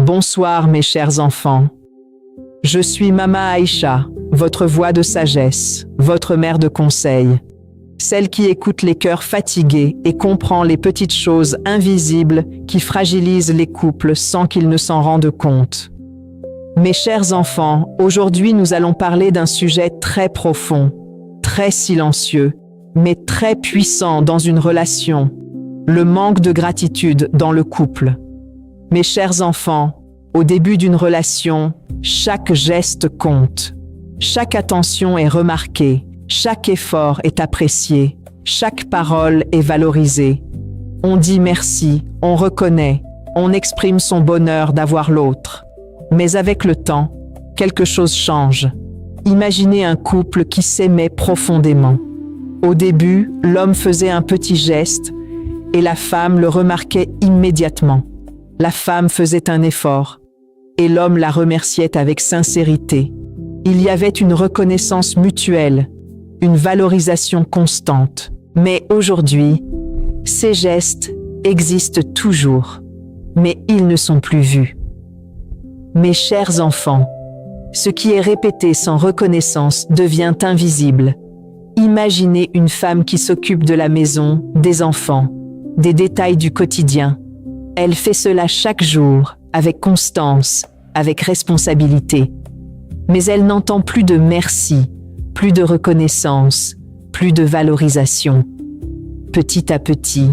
Bonsoir mes chers enfants. Je suis Mama Aïcha, votre voix de sagesse, votre mère de conseil, celle qui écoute les cœurs fatigués et comprend les petites choses invisibles qui fragilisent les couples sans qu'ils ne s'en rendent compte. Mes chers enfants, aujourd'hui nous allons parler d'un sujet très profond, très silencieux, mais très puissant dans une relation, le manque de gratitude dans le couple. Mes chers enfants, au début d'une relation, chaque geste compte. Chaque attention est remarquée, chaque effort est apprécié, chaque parole est valorisée. On dit merci, on reconnaît, on exprime son bonheur d'avoir l'autre. Mais avec le temps, quelque chose change. Imaginez un couple qui s'aimait profondément. Au début, l'homme faisait un petit geste et la femme le remarquait immédiatement. La femme faisait un effort et l'homme la remerciait avec sincérité. Il y avait une reconnaissance mutuelle, une valorisation constante. Mais aujourd'hui, ces gestes existent toujours, mais ils ne sont plus vus. Mes chers enfants, ce qui est répété sans reconnaissance devient invisible. Imaginez une femme qui s'occupe de la maison, des enfants, des détails du quotidien. Elle fait cela chaque jour, avec constance, avec responsabilité. Mais elle n'entend plus de merci, plus de reconnaissance, plus de valorisation. Petit à petit,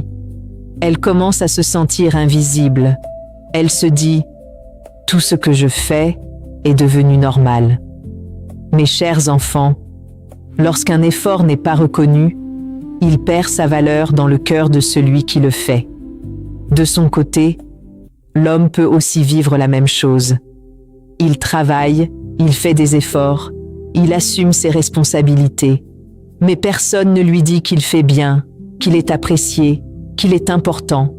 elle commence à se sentir invisible. Elle se dit « Tout ce que je fais est devenu normal ». Mes chers enfants, lorsqu'un effort n'est pas reconnu, il perd sa valeur dans le cœur de celui qui le fait. De son côté, l'homme peut aussi vivre la même chose. Il travaille, il fait des efforts, il assume ses responsabilités, mais personne ne lui dit qu'il fait bien, qu'il est apprécié, qu'il est important.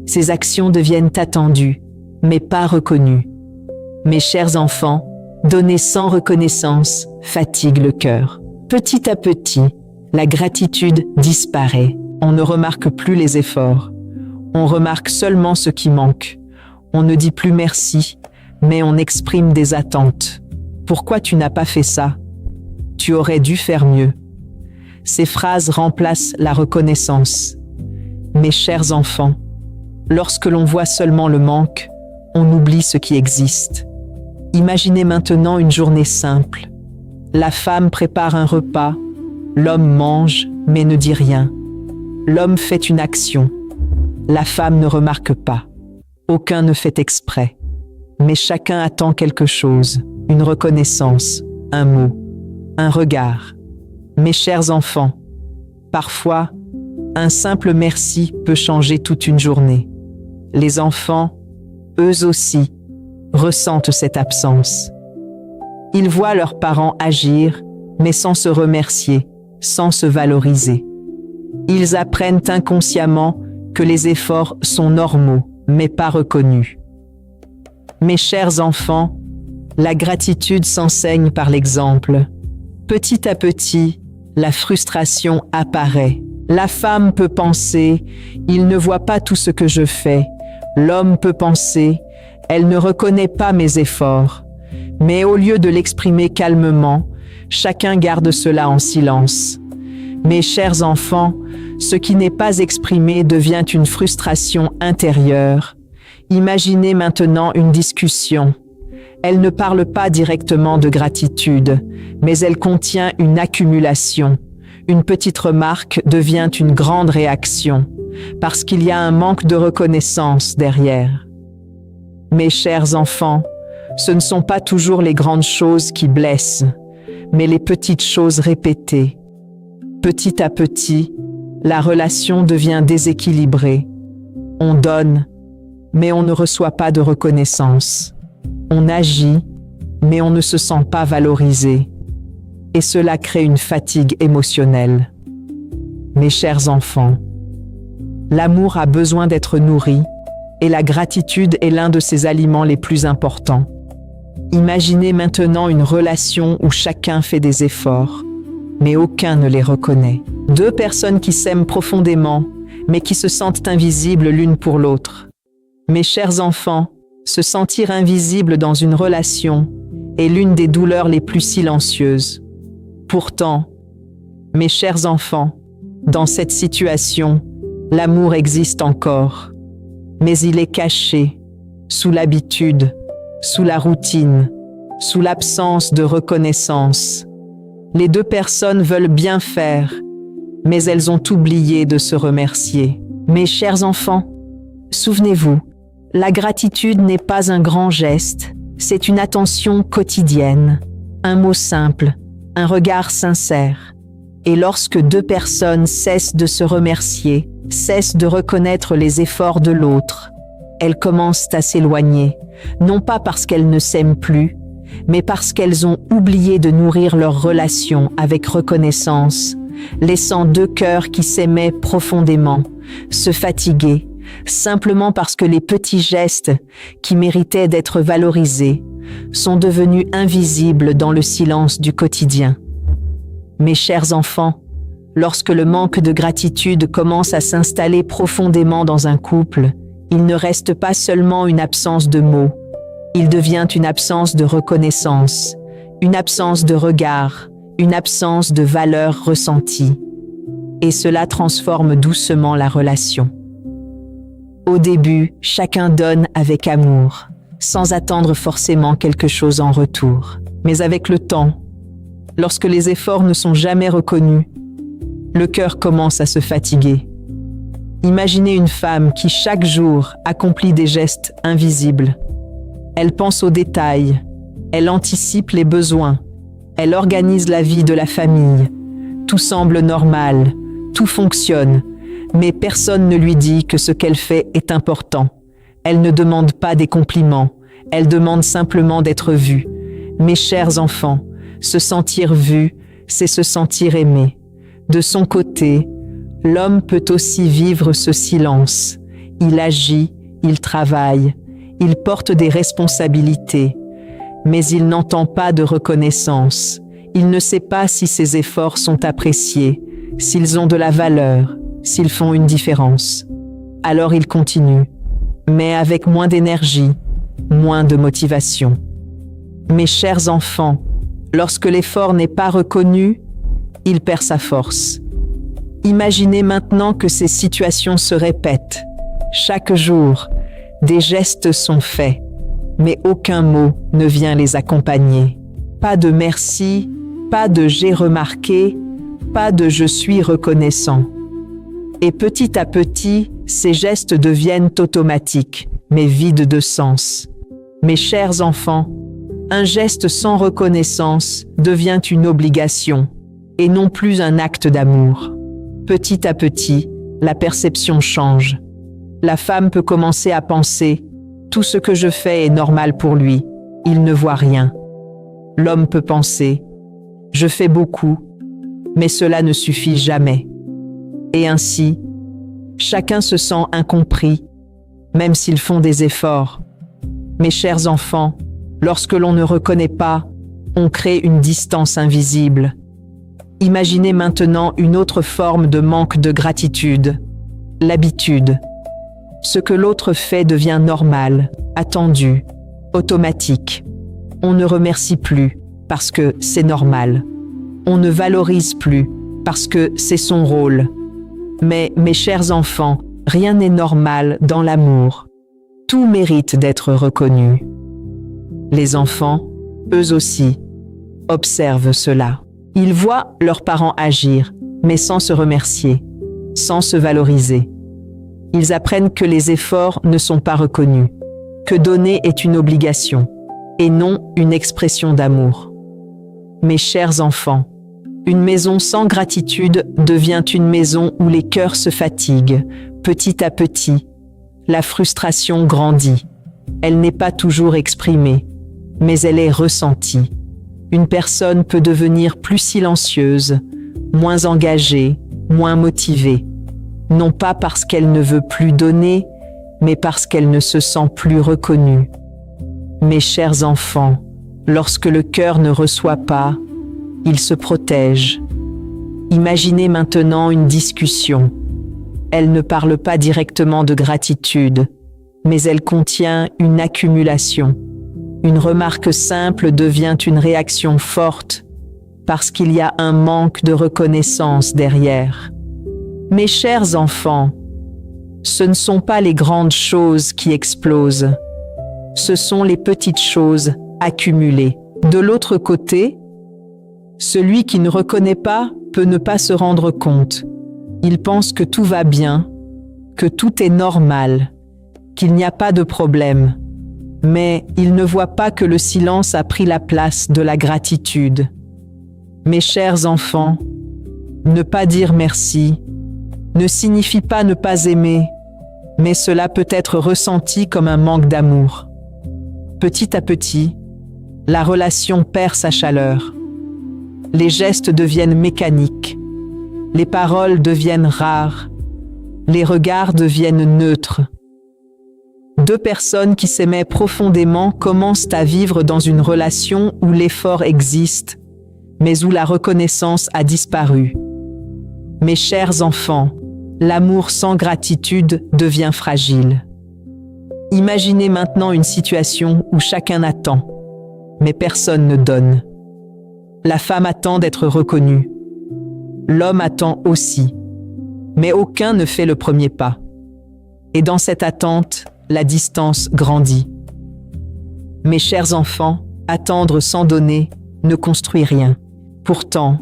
Ses actions deviennent attendues, mais pas reconnues. Mes chers enfants, donner sans reconnaissance fatigue le cœur. Petit à petit, la gratitude disparaît. On ne remarque plus les efforts. On remarque seulement ce qui manque. On ne dit plus merci, mais on exprime des attentes. Pourquoi tu n'as pas fait ça? Tu aurais dû faire mieux. Ces phrases remplacent la reconnaissance. Mes chers enfants, lorsque l'on voit seulement le manque, on oublie ce qui existe. Imaginez maintenant une journée simple. La femme prépare un repas, l'homme mange mais ne dit rien. L'homme fait une action. La femme ne remarque pas. Aucun ne fait exprès. Mais chacun attend quelque chose, une reconnaissance, un mot, un regard. Mes chers enfants, parfois, un simple merci peut changer toute une journée. Les enfants, eux aussi, ressentent cette absence. Ils voient leurs parents agir, mais sans se remercier, sans se valoriser. Ils apprennent inconsciemment que les efforts sont normaux, mais pas reconnus. Mes chers enfants, la gratitude s'enseigne par l'exemple. Petit à petit, la frustration apparaît. La femme peut penser « il ne voit pas tout ce que je fais ». L'homme peut penser « elle ne reconnaît pas mes efforts ». Mais au lieu de l'exprimer calmement, chacun garde cela en silence. Mes chers enfants, ce qui n'est pas exprimé devient une frustration intérieure. Imaginez maintenant une discussion. Elle ne parle pas directement de gratitude, mais elle contient une accumulation. Une petite remarque devient une grande réaction, parce qu'il y a un manque de reconnaissance derrière. Mes chers enfants, ce ne sont pas toujours les grandes choses qui blessent, mais les petites choses répétées. Petit à petit, la relation devient déséquilibrée. On donne, mais on ne reçoit pas de reconnaissance. On agit, mais on ne se sent pas valorisé. Et cela crée une fatigue émotionnelle. Mes chers enfants, l'amour a besoin d'être nourri, et la gratitude est l'un de ses aliments les plus importants. Imaginez maintenant une relation où chacun fait des efforts, mais aucun ne les reconnaît. Deux personnes qui s'aiment profondément, mais qui se sentent invisibles l'une pour l'autre. Mes chers enfants, Se sentir invisible dans une relation est l'une des douleurs les plus silencieuses. Pourtant, mes chers enfants, dans cette situation, l'amour existe encore, mais il est caché, sous l'habitude, sous la routine, sous l'absence de reconnaissance. Les deux personnes veulent bien faire, mais elles ont oublié de se remercier. Mes chers enfants, souvenez-vous, la gratitude n'est pas un grand geste, c'est une attention quotidienne, un mot simple, un regard sincère. Et lorsque deux personnes cessent de se remercier, cessent de reconnaître les efforts de l'autre, elles commencent à s'éloigner, non pas parce qu'elles ne s'aiment plus, mais parce qu'elles ont oublié de nourrir leur relation avec reconnaissance, laissant deux cœurs qui s'aimaient profondément se fatiguer, simplement parce que les petits gestes qui méritaient d'être valorisés sont devenus invisibles dans le silence du quotidien. Mes chers enfants, lorsque le manque de gratitude commence à s'installer profondément dans un couple, il ne reste pas seulement une absence de mots, il devient une absence de reconnaissance, une absence de regard, une absence de valeur ressentie. Et cela transforme doucement la relation. Au début, chacun donne avec amour, sans attendre forcément quelque chose en retour. Mais avec le temps, lorsque les efforts ne sont jamais reconnus, le cœur commence à se fatiguer. Imaginez une femme qui chaque jour accomplit des gestes invisibles. Elle pense aux détails, elle anticipe les besoins, elle organise la vie de la famille. Tout semble normal, tout fonctionne, mais personne ne lui dit que ce qu'elle fait est important. Elle ne demande pas des compliments, elle demande simplement d'être vue. Mes chers enfants, se sentir vu, c'est se sentir aimé. De son côté, l'homme peut aussi vivre ce silence. Il agit, il travaille, il porte des responsabilités, mais il n'entend pas de reconnaissance. Il ne sait pas si ses efforts sont appréciés, s'ils ont de la valeur, s'ils font une différence. Alors il continue, mais avec moins d'énergie, moins de motivation. Mes chers enfants, lorsque l'effort n'est pas reconnu, il perd sa force. Imaginez maintenant que ces situations se répètent. Chaque jour, des gestes sont faits, mais aucun mot ne vient les accompagner. Pas de merci, pas de j'ai remarqué, pas de je suis reconnaissant. Et petit à petit, ces gestes deviennent automatiques, mais vides de sens. Mes chers enfants, un geste sans reconnaissance devient une obligation, et non plus un acte d'amour. Petit à petit, la perception change. La femme peut commencer à penser « tout ce que je fais est normal pour lui, il ne voit rien ». L'homme peut penser « je fais beaucoup, mais cela ne suffit jamais ». Et ainsi, chacun se sent incompris, même s'ils font des efforts. Mes chers enfants, lorsque l'on ne reconnaît pas, on crée une distance invisible. Imaginez maintenant une autre forme de manque de gratitude, l'habitude. Ce que l'autre fait devient normal, attendu, automatique. On ne remercie plus parce que c'est normal. On ne valorise plus parce que c'est son rôle. Mais, mes chers enfants, rien n'est normal dans l'amour. Tout mérite d'être reconnu. Les enfants, eux aussi, observent cela. Ils voient leurs parents agir, mais sans se remercier, sans se valoriser. Ils apprennent que les efforts ne sont pas reconnus, que donner est une obligation, et non une expression d'amour. Mes chers enfants, une maison sans gratitude devient une maison où les cœurs se fatiguent, petit à petit. La frustration grandit. Elle n'est pas toujours exprimée, mais elle est ressentie. Une personne peut devenir plus silencieuse, moins engagée, moins motivée. Non pas parce qu'elle ne veut plus donner, mais parce qu'elle ne se sent plus reconnue. Mes chers enfants, lorsque le cœur ne reçoit pas, il se protège. Imaginez maintenant une discussion. Elle ne parle pas directement de gratitude, mais elle contient une accumulation. Une remarque simple devient une réaction forte parce qu'il y a un manque de reconnaissance derrière. Mes chers enfants, ce ne sont pas les grandes choses qui explosent, ce sont les petites choses accumulées. De l'autre côté, celui qui ne reconnaît pas peut ne pas se rendre compte. Il pense que tout va bien, que tout est normal, qu'il n'y a pas de problème. Mais il ne voit pas que le silence a pris la place de la gratitude. Mes chers enfants, ne pas dire merci ne signifie pas ne pas aimer, mais cela peut être ressenti comme un manque d'amour. Petit à petit, la relation perd sa chaleur. Les gestes deviennent mécaniques, les paroles deviennent rares, les regards deviennent neutres. Deux personnes qui s'aimaient profondément commencent à vivre dans une relation où l'effort existe, mais où la reconnaissance a disparu. Mes chers enfants, l'amour sans gratitude devient fragile. Imaginez maintenant une situation où chacun attend, mais personne ne donne. La femme attend d'être reconnue. L'homme attend aussi, mais aucun ne fait le premier pas. Et dans cette attente, la distance grandit. Mes chers enfants, attendre sans donner ne construit rien. Pourtant,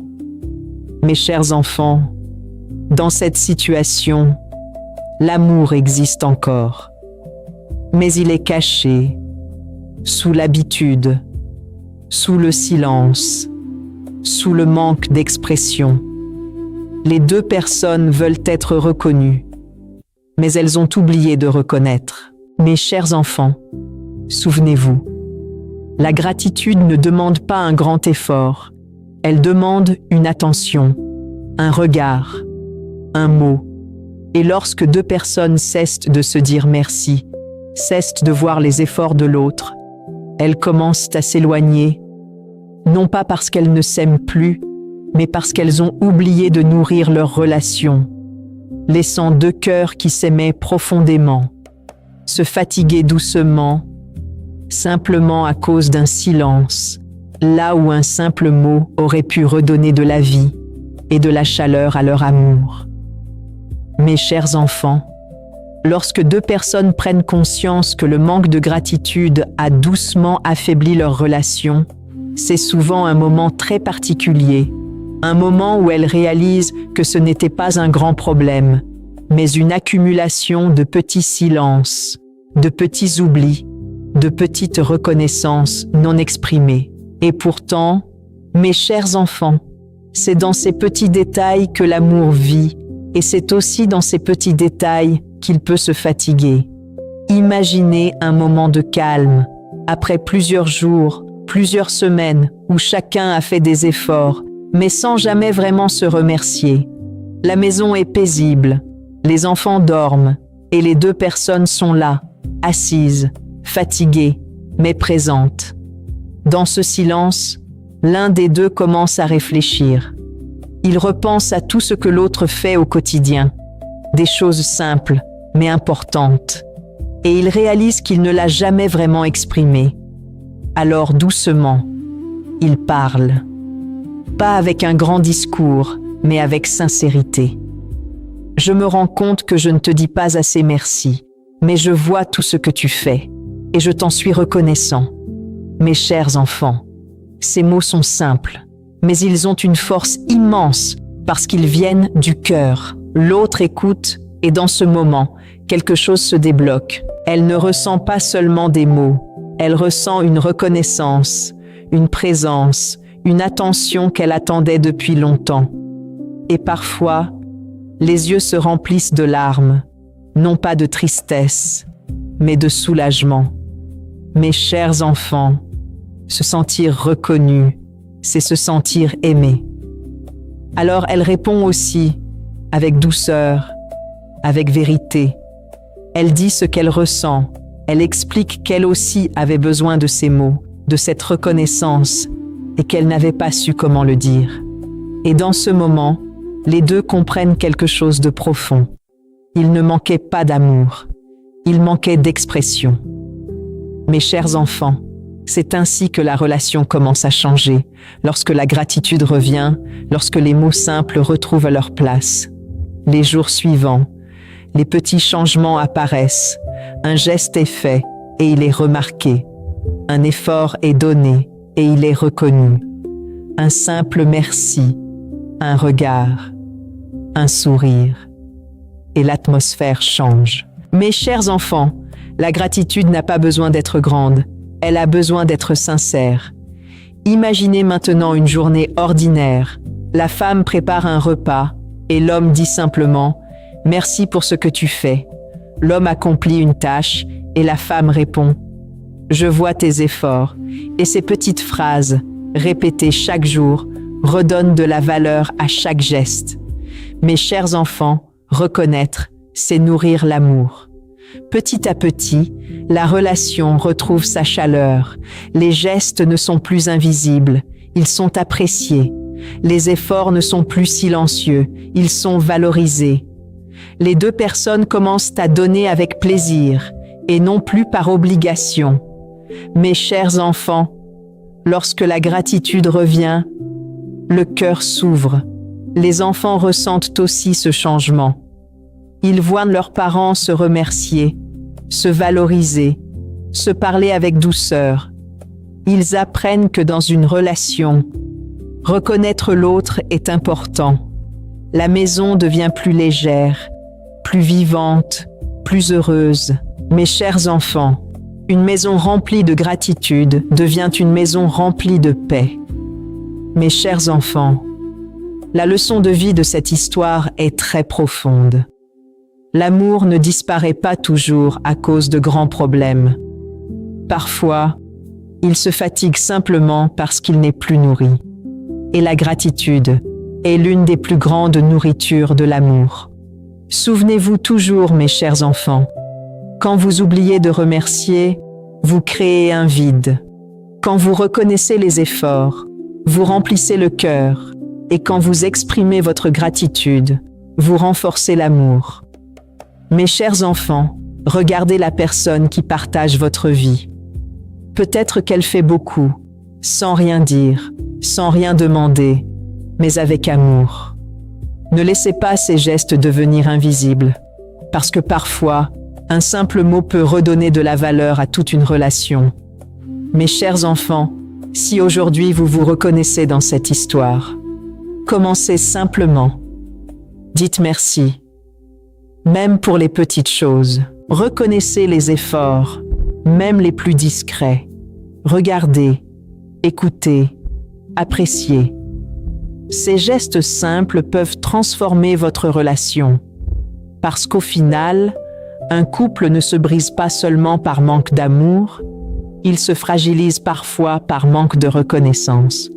mes chers enfants, dans cette situation, l'amour existe encore. Mais il est caché, sous l'habitude, sous le silence, sous le manque d'expression. Les deux personnes veulent être reconnues, mais elles ont oublié de reconnaître. Mes chers enfants, souvenez-vous, la gratitude ne demande pas un grand effort, elle demande une attention, un regard, un mot. Et lorsque deux personnes cessent de se dire merci, cessent de voir les efforts de l'autre, elles commencent à s'éloigner, non pas parce qu'elles ne s'aiment plus, mais parce qu'elles ont oublié de nourrir leur relation, laissant deux cœurs qui s'aimaient profondément se fatiguer doucement, simplement à cause d'un silence, là où un simple mot aurait pu redonner de la vie et de la chaleur à leur amour. Mes chers enfants, lorsque deux personnes prennent conscience que le manque de gratitude a doucement affaibli leur relation, c'est souvent un moment très particulier, un moment où elles réalisent que ce n'était pas un grand problème, mais une accumulation de petits silences, de petits oublis, de petites reconnaissances non exprimées. Et pourtant, mes chers enfants, c'est dans ces petits détails que l'amour vit, et c'est aussi dans ces petits détails qu'il peut se fatiguer. Imaginez un moment de calme, après plusieurs jours, plusieurs semaines, où chacun a fait des efforts, mais sans jamais vraiment se remercier. La maison est paisible, les enfants dorment, et les deux personnes sont là, assises, fatiguées, mais présentes. Dans ce silence, l'un des deux commence à réfléchir. Il repense à tout ce que l'autre fait au quotidien, des choses simples, mais importantes, et il réalise qu'il ne l'a jamais vraiment exprimé. Alors doucement, il parle. Pas avec un grand discours, mais avec sincérité. Je me rends compte que je ne te dis pas assez merci, mais je vois tout ce que tu fais, et je t'en suis reconnaissant. Mes chers enfants, ces mots sont simples, mais ils ont une force immense parce qu'ils viennent du cœur. L'autre écoute, et dans ce moment, quelque chose se débloque. Elle ne ressent pas seulement des mots, elle ressent une reconnaissance, une présence, une attention qu'elle attendait depuis longtemps. Et parfois, les yeux se remplissent de larmes, non pas de tristesse, mais de soulagement. Mes chers enfants, se sentir reconnu, c'est se sentir aimé. Alors elle répond aussi, avec douceur, avec vérité. Elle dit ce qu'elle ressent, elle explique qu'elle aussi avait besoin de ces mots, de cette reconnaissance, et qu'elle n'avait pas su comment le dire. Et dans ce moment, les deux comprennent quelque chose de profond. Il ne manquait pas d'amour, Il manquait d'expression. Mes chers enfants, c'est ainsi que la relation commence à changer, lorsque la gratitude revient, lorsque les mots simples retrouvent leur place. Les jours suivants, les petits changements apparaissent, un geste est fait et il est remarqué, un effort est donné et il est reconnu, un simple merci, un regard, un sourire, et l'atmosphère change. Mes chers enfants, la gratitude n'a pas besoin d'être grande, elle a besoin d'être sincère. Imaginez maintenant une journée ordinaire. La femme prépare un repas et l'homme dit simplement « Merci pour ce que tu fais ». L'homme accomplit une tâche et la femme répond « Je vois tes efforts ». Et ces petites phrases, répétées chaque jour, redonnent de la valeur à chaque geste. Mes chers enfants, reconnaître, c'est nourrir l'amour. Petit à petit, la relation retrouve sa chaleur. Les gestes ne sont plus invisibles, ils sont appréciés. Les efforts ne sont plus silencieux, ils sont valorisés. Les deux personnes commencent à donner avec plaisir et non plus par obligation. Mes chers enfants, lorsque la gratitude revient, le cœur s'ouvre. Les enfants ressentent aussi ce changement. Ils voient leurs parents se remercier, se valoriser, se parler avec douceur. Ils apprennent que dans une relation, reconnaître l'autre est important. La maison devient plus légère, plus vivante, plus heureuse. Mes chers enfants, une maison remplie de gratitude devient une maison remplie de paix. Mes chers enfants, la leçon de vie de cette histoire est très profonde. L'amour ne disparaît pas toujours à cause de grands problèmes. Parfois, il se fatigue simplement parce qu'il n'est plus nourri. Et la gratitude est l'une des plus grandes nourritures de l'amour. Souvenez-vous toujours, mes chers enfants, quand vous oubliez de remercier, vous créez un vide. Quand vous reconnaissez les efforts, vous remplissez le cœur. Et quand vous exprimez votre gratitude, vous renforcez l'amour. Mes chers enfants, regardez la personne qui partage votre vie. Peut-être qu'elle fait beaucoup, sans rien dire, sans rien demander, mais avec amour. Ne laissez pas ces gestes devenir invisibles, parce que parfois, un simple mot peut redonner de la valeur à toute une relation. Mes chers enfants, si aujourd'hui vous vous reconnaissez dans cette histoire, commencez simplement. Dites merci. Même pour les petites choses, reconnaissez les efforts, même les plus discrets. Regardez, écoutez, appréciez. Ces gestes simples peuvent transformer votre relation. Parce qu'au final, un couple ne se brise pas seulement par manque d'amour, il se fragilise parfois par manque de reconnaissance.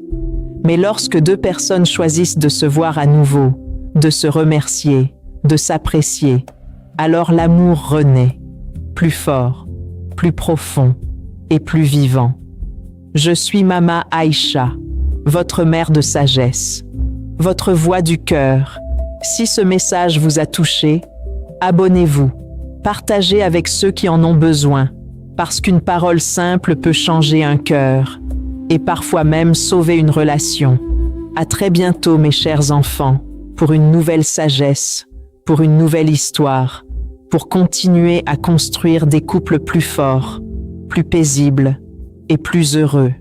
Mais lorsque deux personnes choisissent de se voir à nouveau, de se remercier, de s'apprécier, alors l'amour renaît, plus fort, plus profond et plus vivant. Je suis Mama Aïcha, votre mère de sagesse, votre voix du cœur. Si ce message vous a touché, abonnez-vous, partagez avec ceux qui en ont besoin, parce qu'une parole simple peut changer un cœur et parfois même sauver une relation. À très bientôt, mes chers enfants, pour une nouvelle sagesse, pour une nouvelle histoire, pour continuer à construire des couples plus forts, plus paisibles et plus heureux.